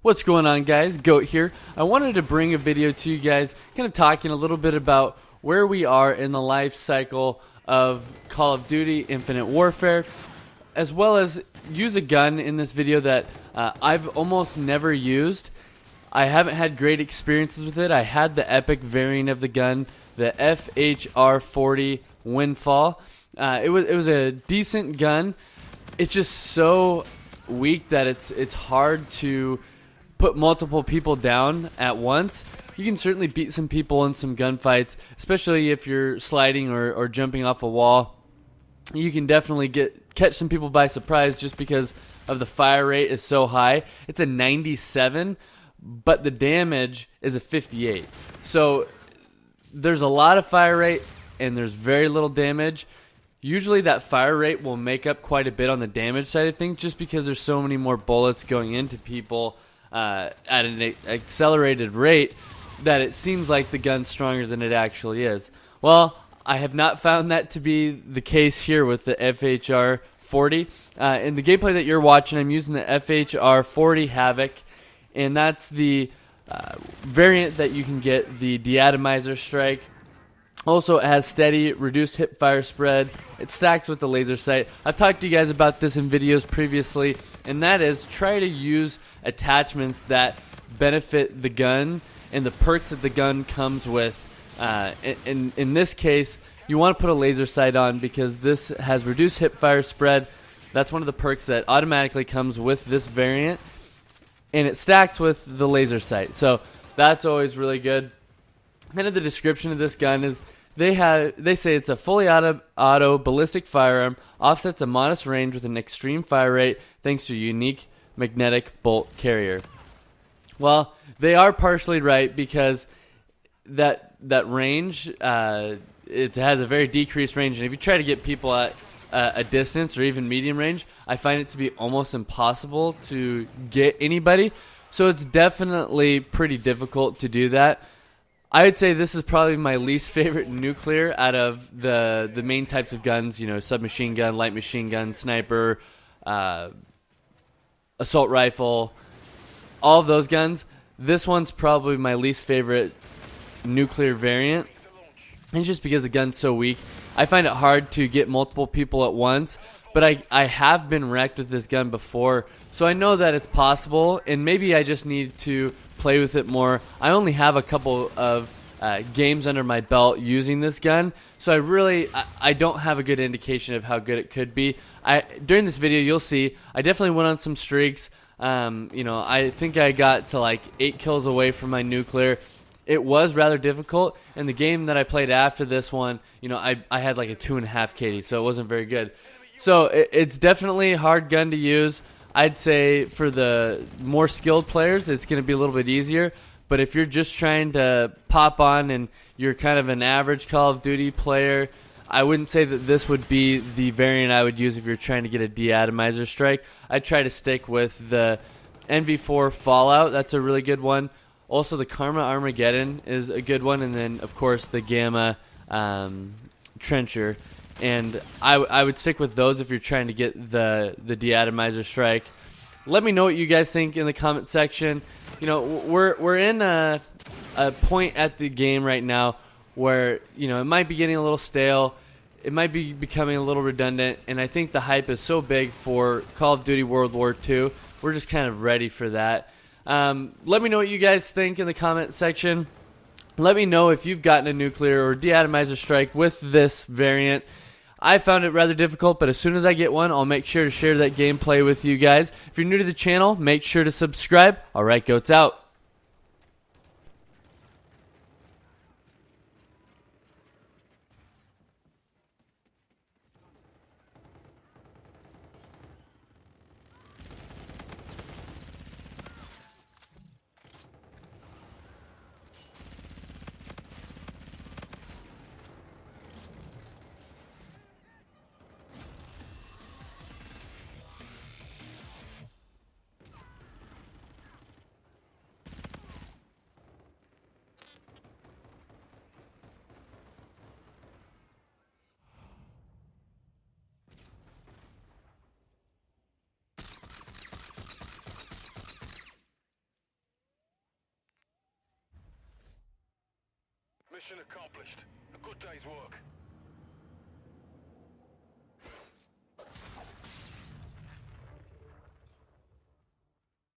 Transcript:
What's going on, guys? Goat here. I wanted to bring a video to you guys kind of talking a little bit about where we are in the life cycle of Call of Duty Infinite Warfare, as well as use a gun in this video that I've almost never used. I haven't had great experiences with it. I had the epic variant of the gun, the FHR-40 Windfall. It was a decent gun. It's just so weak that it's hard to put multiple people down at once. You can certainly beat some people in some gunfights, especially if you're sliding or jumping off a wall. You can definitely catch some people by surprise just because of the fire rate is so high. It's a 97, but the damage is a 58. So there's a lot of fire rate and there's very little damage. Usually that fire rate will make up quite a bit on the damage side of things just because there's so many more bullets going into people at an accelerated rate that it seems like the gun's stronger than it actually is. Well, I have not found that to be the case here with the FHR-40. In the gameplay that you're watching, I'm using the FHR-40 Havoc, and that's the variant that you can get, the De-Atomizer strike. Also, it has steady, reduced hip fire spread. It stacks with the laser sight. I've talked to you guys about this in videos previously, and that is try to use attachments that benefit the gun and the perks that the gun comes with. In this case, you want to put a laser sight on because this has reduced hip fire spread. That's one of the perks that automatically comes with this variant, and it stacks with the laser sight. So that's always really good. Kind of the description of this gun is they say it's a fully auto ballistic firearm, offsets a modest range with an extreme fire rate thanks to a unique magnetic bolt carrier. Well, they are partially right because that range it has a very decreased range, and if you try to get people at a distance or even medium range, I find it to be almost impossible to get anybody. So it's definitely pretty difficult to do that. I would say this is probably my least favorite nuclear out of the main types of guns, submachine gun, light machine gun, sniper, assault rifle, all of those guns. This one's probably my least favorite nuclear variant. And it's just because the gun's so weak. I find it hard to get multiple people at once, but I have been wrecked with this gun before, so I know that it's possible, and maybe I just need to play with it more. I only have a couple of games under my belt using this gun, so I don't have a good indication of how good it could be. During this video, you'll see I definitely went on some streaks. I think I got to like 8 kills away from my nuclear. It was rather difficult, and the game that I played after this one, I had like a 2.5 KD, so it wasn't very good. So it's definitely a hard gun to use. I'd say for the more skilled players, it's going to be a little bit easier. But if you're just trying to pop on and you're kind of an average Call of Duty player, I wouldn't say that this would be the variant I would use if you're trying to get a De-Atomizer strike. I'd try to stick with the NV4 Fallout. That's a really good one. Also, the Karma Armageddon is a good one. And then, of course, the Gamma Trencher. And I would stick with those if you're trying to get the De-Atomizer strike. Let me know what you guys think in the comment section. We're in a point at the game right now where it might be getting a little stale, it might be becoming a little redundant, and I think the hype is so big for Call of Duty World War II. We're just kind of ready for that. Let me know what you guys think in the comment section. Let me know if you've gotten a nuclear or De-Atomizer strike with this variant. I found it rather difficult, but as soon as I get one, I'll make sure to share that gameplay with you guys. If you're new to the channel, make sure to subscribe. All right, goats out. Mission accomplished. A good day's work.